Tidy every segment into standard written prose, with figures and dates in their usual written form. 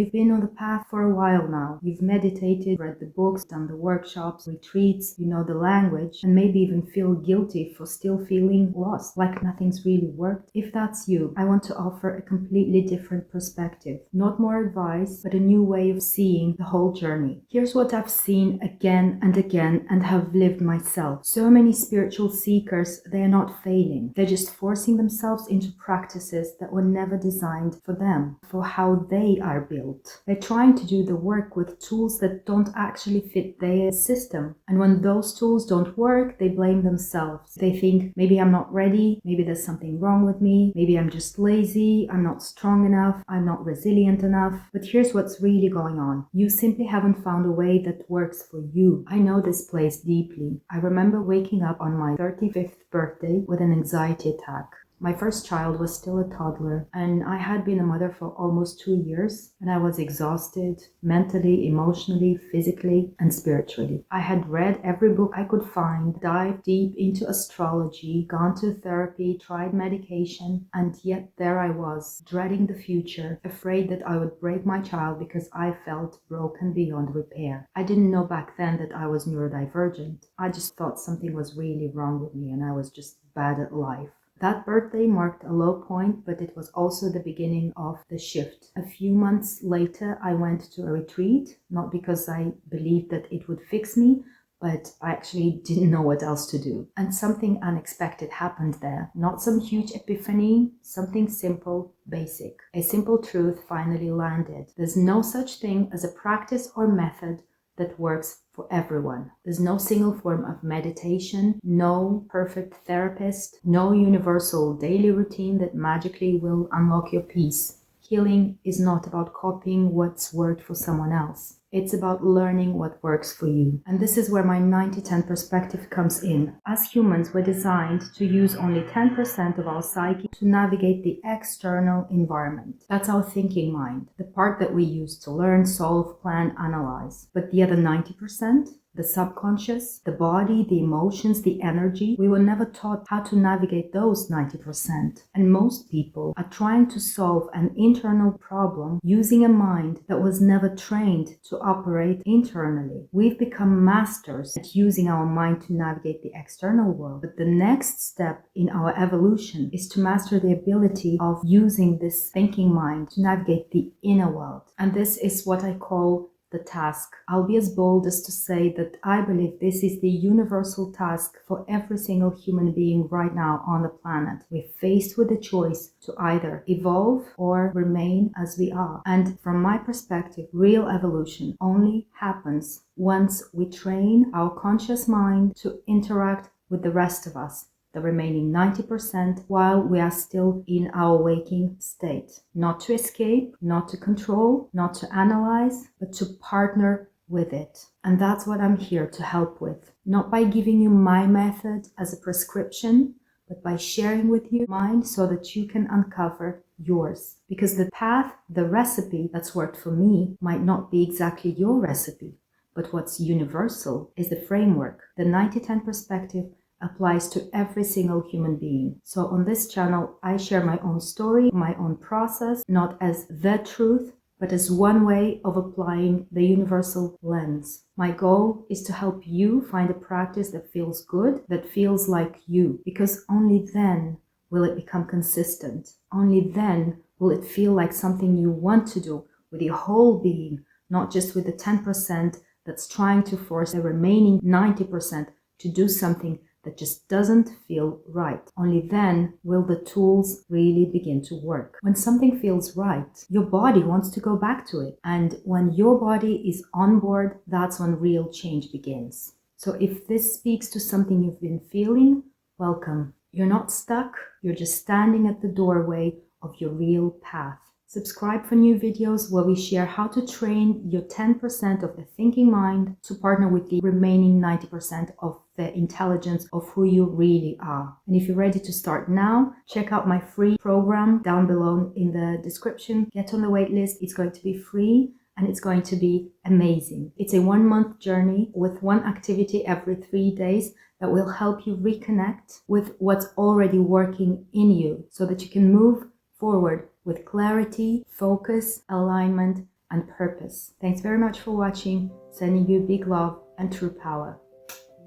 you've been on the path for a while now. You've meditated, read the books, done the workshops, retreats, you know the language, and maybe even feel guilty for still feeling lost, like nothing's really worked. If that's you, I want to offer a completely different perspective. Not more advice, but a new way of seeing the whole journey. Here's what I've seen again and again and have lived myself. So many spiritual seekers, they are not failing. They're just forcing themselves into practices that were never designed for them, for how they are built. They're trying to do the work with tools that don't actually fit their system. And when those tools don't work, they blame themselves. They think, maybe I'm not ready, maybe there's something wrong with me, maybe I'm just lazy, I'm not strong enough, I'm not resilient enough. But here's what's really going on. You simply haven't found a way that works for you. I know this place deeply. I remember waking up on my 35th birthday with an anxiety attack. My first child was still a toddler, and I had been a mother for almost 2 years, and I was exhausted mentally, emotionally, physically, and spiritually. I had read every book I could find, dived deep into astrology, gone to therapy, tried medication, and yet there I was, dreading the future, afraid that I would break my child because I felt broken beyond repair. I didn't know back then that I was neurodivergent. I just thought something was really wrong with me and I was just bad at life. That birthday marked a low point, but it was also the beginning of the shift. A few months later, I went to a retreat, not because I believed that it would fix me, but I actually didn't know what else to do. And something unexpected happened there. Not some huge epiphany, something simple, basic. A simple truth finally landed. There's no such thing as a practice or method that works for everyone. There's no single form of meditation, no perfect therapist, no universal daily routine that magically will unlock your peace. Healing is not about copying what's worked for someone else. It's about learning what works for you. And this is where my 90-10 perspective comes in. As humans, we're designed to use only 10% of our psyche to navigate the external environment. That's our thinking mind, the part that we use to learn, solve, plan, analyze. But the other 90%, the subconscious, the body, the emotions, the energy, we were never taught how to navigate those 90%. And most people are trying to solve an internal problem using a mind that was never trained to operate internally. We've become masters at using our mind to navigate the external world. But the next step in our evolution is to master the ability of using this thinking mind to navigate the inner world. And this is what I call the task. I'll be as bold as to say that I believe this is the universal task for every single human being right now on the planet. We're faced with a choice to either evolve or remain as we are. And from my perspective, real evolution only happens once we train our conscious mind to interact with the rest of us, the remaining 90%, while we are still in our waking state. Not to escape, not to control, not to analyze, but to partner with it. And that's what I'm here to help with. Not by giving you my method as a prescription, but by sharing with you mine so that you can uncover yours. Because the path, the recipe that's worked for me might not be exactly your recipe. But what's universal is the framework. The 90-10 perspective applies to every single human being. So on this channel, I share my own story, my own process, not as the truth, but as one way of applying the universal lens. My goal is to help you find a practice that feels good, that feels like you, because only then will it become consistent. Only then will it feel like something you want to do with your whole being, not just with the 10% that's trying to force the remaining 90% to do something that just doesn't feel right. Only then will the tools really begin to work. When something feels right, your body wants to go back to it. And when your body is on board, that's when real change begins. So if this speaks to something you've been feeling, welcome. You're not stuck, you're just standing at the doorway of your real path. Subscribe for new videos where we share how to train your 10% of the thinking mind to partner with the remaining 90% of the intelligence of who you really are. And if you're ready to start now, check out my free program down below in the description. Get on the wait list. It's going to be free and it's going to be amazing. It's a 1-month journey with one activity every 3 days that will help you reconnect with what's already working in you so that you can move forward with clarity, focus, alignment, and purpose. Thanks very much for watching. Sending you big love and true power.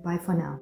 Bye for now.